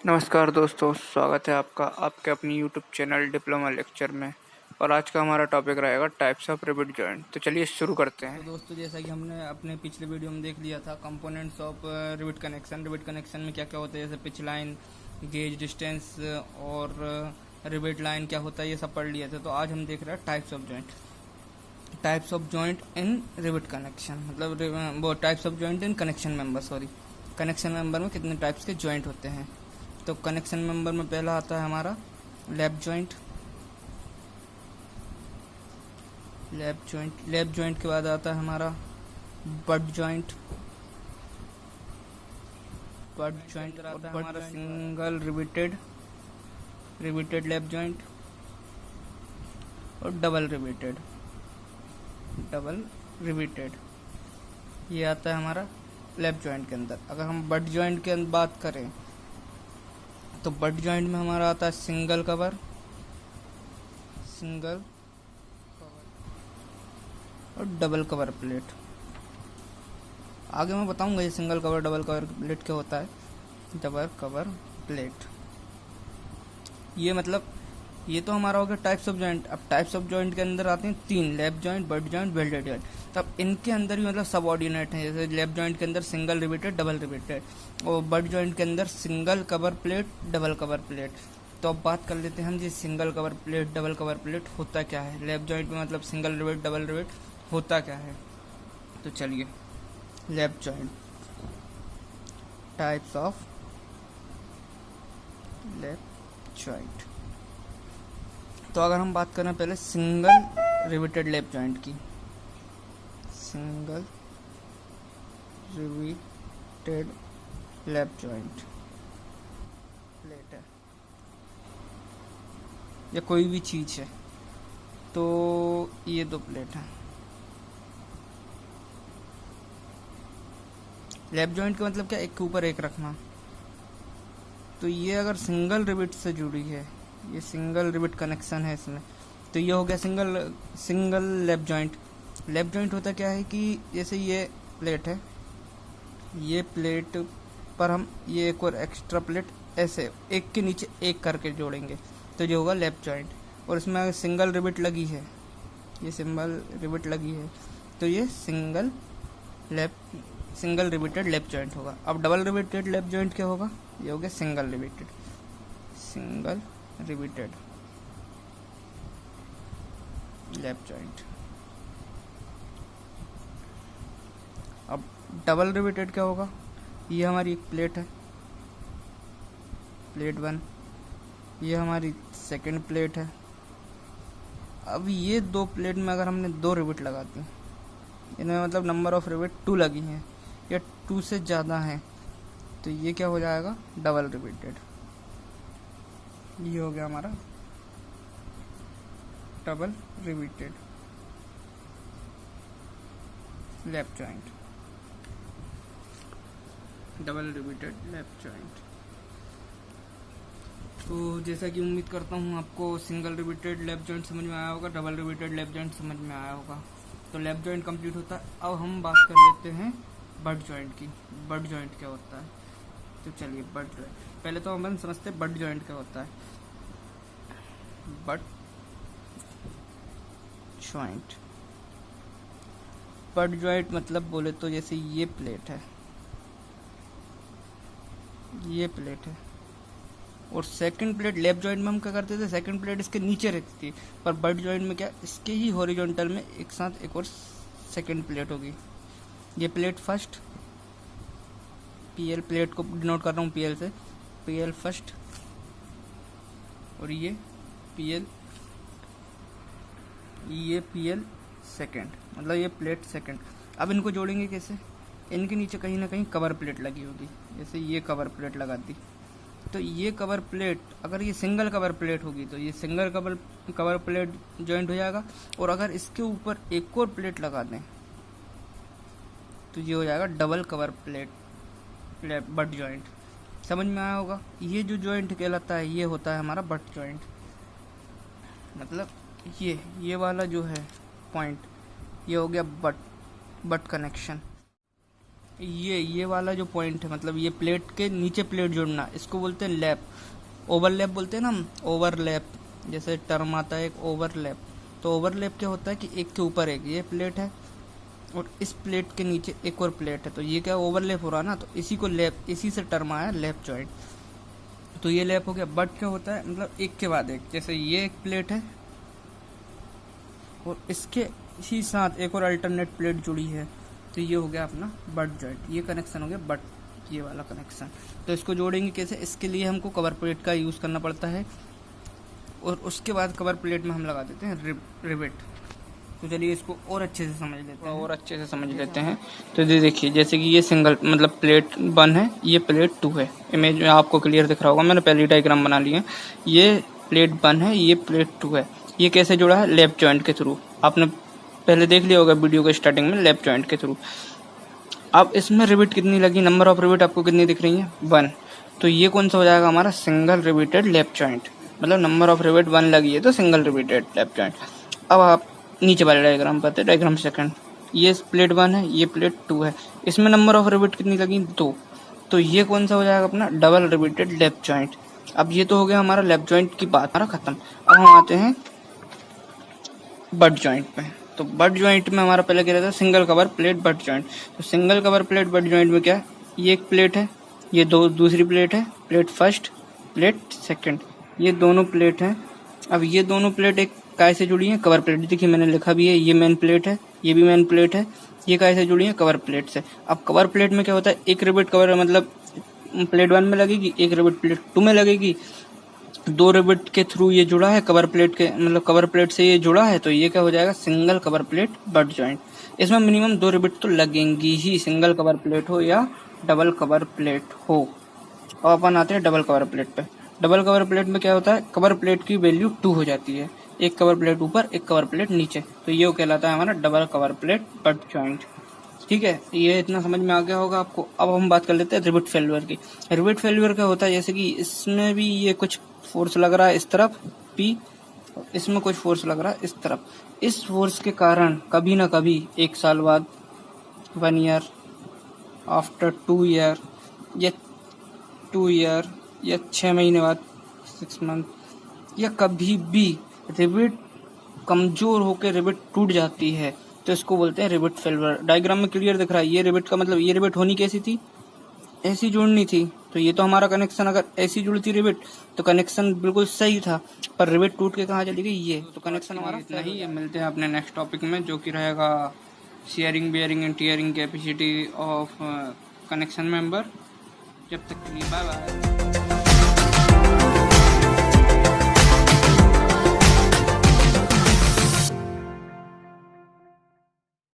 नमस्कार दोस्तों, स्वागत है आपका आपके अपनी यूट्यूब चैनल डिप्लोमा लेक्चर में। और आज का हमारा टॉपिक रहेगा टाइप्स ऑफ रिवेट जॉइंट। तो चलिए शुरू करते हैं। तो दोस्तों, जैसा कि हमने अपने पिछले वीडियो में देख लिया था components of rivet connection. Rivet connection में क्या क्या होता है, जैसे पिच लाइन, गेज डिस्टेंस और रिवेट लाइन क्या होता है, ये सब पढ़ लिए थे। तो आज हम देख रहे हैं types of joint. Types of joint in rivet connection, मतलब वो types of joint in connection member. Connection member में कितने टाइप्स के जॉइंट होते हैं। तो कनेक्शन मेंबर में पहला आता है हमारा लैप जॉइंट। लैप जॉइंट के बाद आता है हमारा बट जॉइंट। बट जॉइंट आता है हमारा सिंगल रिवेटेड लैप जॉइंट और डबल रिवेटेड ये आता है हमारा लैप जॉइंट के अंदर। अगर हम बट जॉइंट की बात करें तो बट जॉइंट में हमारा आता है सिंगल कवर और डबल कवर प्लेट। आगे मैं बताऊंगा ये single cover double cover plate क्या होता है। डबल कवर प्लेट ये तो हमारा हो गया टाइप्स ऑफ जॉइंट। अब टाइप्स ऑफ जॉइंट के अंदर आते हैं तीन, lap joint, butt joint, welded joint. तब इनके अंदर भी मतलब सब ऑर्डिनेट हैं। जैसे लैप जॉइंट के अंदर सिंगल रिवेटेड, डबल रिवेटेड, और बट जॉइंट के अंदर single cover plate, double cover plate. तो अब बात कर लेते हैं हम जी single cover plate, double cover plate होता क्या है। लैप जॉइंट में मतलब सिंगल रिवेट, डबल रिवेट होता क्या है। तो चलिए, lap joint, types of lap joint. तो अगर हम बात करें पहले सिंगल रिवेटेड लैप जॉइंट की, single riveted lap joint plate है या कोई भी चीज है, तो ये दो प्लेट है। लैप जॉइंट का मतलब क्या, एक के ऊपर एक रखना। तो ये अगर सिंगल रिवेट से जुड़ी है, ये सिंगल रिवेट कनेक्शन है इसमें, तो ये हो गया single lap joint. Lap joint होता क्या है कि जैसे ये प्लेट है, ये प्लेट पर हम ये एक और एक्स्ट्रा प्लेट ऐसे एक के नीचे एक करके जोड़ेंगे, तो ये होगा लैप जॉइंट। और इसमें अगर सिंगल रिवेट लगी है, ये सिंगल रिवेट लगी है, तो ये सिंगल रिवेटेड लैप जॉइंट होगा। अब डबल रिवेटेड लैप जॉइंट क्या होगा, ये हो गया सिंगल रिवेटेड लैप जॉइंट। अब डबल रिवेटेड क्या होगा, ये हमारी एक प्लेट है, प्लेट 1, ये हमारी सेकंड प्लेट है। अब ये दो प्लेट में अगर हमने दो रिवेट लगा दी, इनमें मतलब नंबर ऑफ रिवेट 2 लगी हैं या 2 से ज़्यादा हैं, तो ये क्या हो जाएगा, डबल रिवेटेड। ये हो गया हमारा double riveted lap joint, double riveted lap joint. तो जैसा कि उम्मीद करता हूँ आपको सिंगल रिवेटेड लैप जॉइंट समझ में आया होगा, डबल रिवेटेड लैप जॉइंट समझ में आया होगा। तो लैप जॉइंट कंप्लीट होता है। अब हम बात कर लेते हैं बट जॉइंट की। बट जॉइंट क्या होता है, तो चलिए बट जॉइंट पहले तो हम समझते हैं बट जॉइंट क्या होता है। बट जॉइंट मतलब बोले तो जैसे ये प्लेट है और सेकंड प्लेट, लैप जॉइंट में हम क्या करते थे, सेकंड प्लेट इसके नीचे रहती थी, पर बट जॉइंट में क्या, इसके ही हॉरिजॉन्टल में एक साथ एक और सेकंड प्लेट होगी। ये प्लेट फर्स्ट, पीएल प्लेट को डिनोट कर रहा हूँ पीएल से, पीएल फर्स्ट, और ये पीएल सेकंड, मतलब ये प्लेट सेकंड। अब इनको जोड़ेंगे कैसे, इनके नीचे कहीं ना कहीं कवर प्लेट लगी होगी, जैसे ये कवर प्लेट लगा दी। तो ये कवर प्लेट, अगर ये सिंगल कवर प्लेट होगी तो ये सिंगल कवर प्लेट जॉइंट हो जाएगा, और अगर इसके ऊपर एक और प्लेट लगा दें तो ये हो जाएगा double cover plate butt joint. समझ में आया होगा। ये जो जॉइंट कहलाता है ये होता है हमारा बट जॉइंट। मतलब ये वाला जो है पॉइंट, ये हो गया बट कनेक्शन। ये वाला जो पॉइंट है, मतलब ये प्लेट के नीचे प्लेट जोड़ना, इसको बोलते हैं लैप। ओवरलैप बोलते हैं ना हम, ओवरलैप, जैसे टर्म आता है एक ओवरलैप। तो ओवरलैप क्या होता है कि एक के ऊपर एक ये प्लेट है और इस प्लेट के नीचे एक और प्लेट है, तो ये क्या ओवरलैप हो रहा ना, तो इसी को लैप, इसी से टर्म आया लैप जॉइंट। तो ये लैप हो गया। बट क्या होता है, मतलब एक के बाद एक, जैसे ये एक प्लेट है और इसके ही साथ एक और अल्टरनेट प्लेट जुड़ी है, तो ये हो गया अपना बट जॉइंट। ये कनेक्शन हो गया बट, ये वाला कनेक्शन। तो इसको जोड़ेंगे कैसे, इसके लिए हमको कवर प्लेट का यूज़ करना पड़ता है और उसके बाद कवर प्लेट में हम लगा देते हैं रिवेट। तो चलिए इसको और अच्छे से समझ लेते हैं। तो ये देखिए, जैसे कि ये सिंगल मतलब प्लेट 1 है, ये प्लेट 2 है। इमेज में आपको क्लियर दिख रहा होगा, मैंने पहले डायग्राम बना लिया। ये प्लेट 1 है, ये प्लेट 2 है। ये कैसे जुड़ा है, लैप जॉइंट के थ्रू। आपने पहले देख लिया होगा वीडियो के स्टार्टिंग में, लैप जॉइंट के थ्रू। अब इसमें रिविट कितनी लगी, नंबर ऑफ रिविट आपको कितनी दिख रही है, 1। तो ये कौन सा हो जाएगा हमारा, सिंगल रिविटेड लैप जॉइंट। मतलब नंबर ऑफ रिविट 1 लगी है तो सिंगल रिविटेड लैप जॉइंट। अब आप नीचे वाले डायग्राम पर, डायग्राम सेकंड, ये प्लेट 1 है, ये प्लेट 2 है, इसमें नंबर ऑफ रिविट कितनी लगी, 2। तो ये कौन सा हो जाएगा अपना, डबल रिविटेड लैप जॉइंट। अब ये तो हो गया हमारा लैप जॉइंट की बात हमारा खत्म। अब हम आते हैं बट जॉइंट पे। तो बट जॉइंट में हमारा पहले क्या रहता है, single cover plate butt joint. तो single cover plate butt joint में क्या है, ये एक प्लेट है, ये दूसरी प्लेट है, प्लेट फर्स्ट, प्लेट सेकंड, ये दोनों प्लेट हैं। अब ये दोनों प्लेट एक काय से जुड़ी हैं, कवर प्लेट। देखिए मैंने लिखा भी है, ये मेन प्लेट है, ये भी मेन प्लेट है, ये काय से जुड़ी है, कवर प्लेट से। अब कवर प्लेट में क्या होता है, एक रिवेट कवर मतलब प्लेट 1 में लगेगी, एक रिवेट प्लेट 2 में लगेगी। 2 रिवेट के थ्रू ये जुड़ा है कवर प्लेट के, मतलब कवर प्लेट से ये जुड़ा है, तो ये क्या हो जाएगा, single cover plate butt joint. इसमें मिनिमम 2 रिवेट तो लगेंगी ही, सिंगल कवर प्लेट हो या डबल कवर प्लेट हो। अब अपन आते हैं डबल कवर प्लेट पे। डबल कवर प्लेट में क्या होता है, कवर प्लेट की वैल्यू 2 हो जाती है, एक कवर प्लेट ऊपर, एक कवर प्लेट नीचे। तो ये कहलाता है हमारा double cover plate butt joint. ठीक है, ये इतना समझ में आ गया होगा आपको। अब हम बात कर लेते हैं रिवेट फेल्यूर की। रिवेट फेल्यूर क्या होता है, जैसे कि इसमें भी ये कुछ फोर्स लग रहा है इस तरफ P, इसमें कुछ फोर्स लग रहा है इस तरफ। इस फोर्स के कारण कभी ना कभी 1 साल बाद, 1 ईयर, आफ्टर 2 ईयर, या 2 ईयर, या 6 महीने बाद, 6 मंथ, या कभी भी रिवेट कमजोर होकर रिवेट टूट जाती है, तो इसको बोलते हैं रिवेट फेल्यूर। डायग्राम में क्लियर दिख रहा है, ये रिवेट का मतलब, ये रिवेट होनी कैसी थी, ऐसी जुड़नी थी। तो ये तो हमारा कनेक्शन अगर ऐसी जुड़ती रिवेट तो कनेक्शन बिल्कुल सही था, पर रिवेट टूट के कहाँ चली गई, ये तो कनेक्शन हमारा नहीं है। मिलते हैं अपने नेक्स्ट टॉपिक में, जो कि रहेगा sharing, bearing and tearing capacity of connection member. जब तक के लिए बाय बाय।